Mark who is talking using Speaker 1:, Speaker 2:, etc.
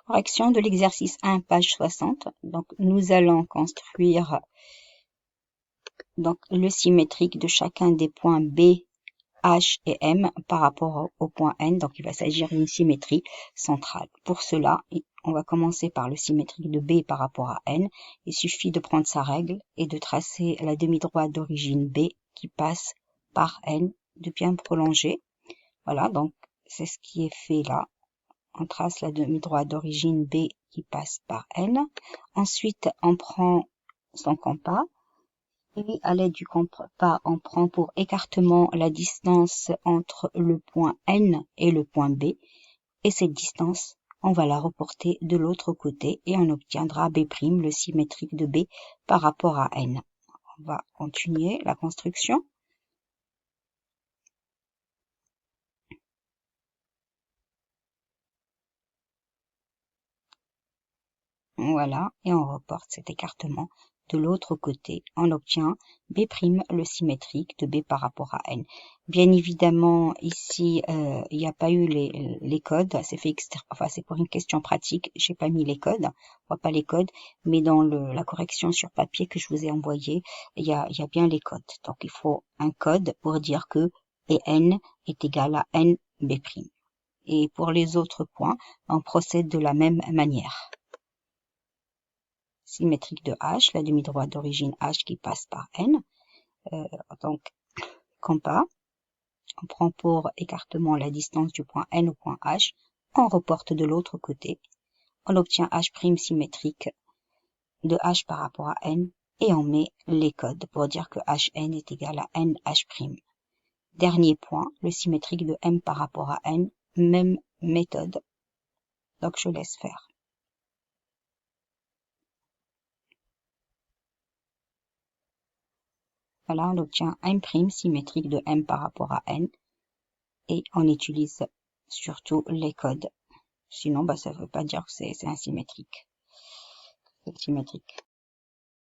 Speaker 1: Correction de l'exercice 1, page 60. Donc, nous allons construire donc, le symétrique de chacun des points B, H et M par rapport au point N. Donc, il va s'agir d'une symétrie centrale. Pour cela, on va commencer par le symétrique de B par rapport à N. Il suffit de prendre sa règle et de tracer la demi-droite d'origine B qui passe par N, de bien prolonger. Voilà, donc c'est ce qui est fait là. On trace la demi-droite d'origine B qui passe par N. Ensuite, on prend son compas. Et à l'aide du compas, on prend pour écartement la distance entre le point N et le point B. Et cette distance, on va la reporter de l'autre côté et on obtiendra B', le symétrique de B par rapport à N. On va continuer la construction. Voilà, et on reporte cet écartement de l'autre côté. On obtient B', le symétrique de B par rapport à N. Bien évidemment, ici, il n'y a pas eu les codes. C'est fait enfin, c'est pour une question pratique. J'ai pas mis les codes. On voit pas les codes, mais dans la correction sur papier que je vous ai envoyé, il y a bien les codes. Donc, il faut un code pour dire que N est égal à N B'. Et pour les autres points, on procède de la même manière. Symétrique de H, la demi-droite d'origine H qui passe par N. Donc, compas, on prend pour écartement la distance du point N au point H, on reporte de l'autre côté, on obtient H' symétrique de H par rapport à N, et on met les codes pour dire que Hn est égal à NH'. Dernier point, le symétrique de M par rapport à N, même méthode, donc je laisse faire. Voilà, on obtient M' symétrique de M par rapport à N. Et on utilise surtout les codes. Sinon, ça ne veut pas dire que c'est asymétrique. C'est symétrique.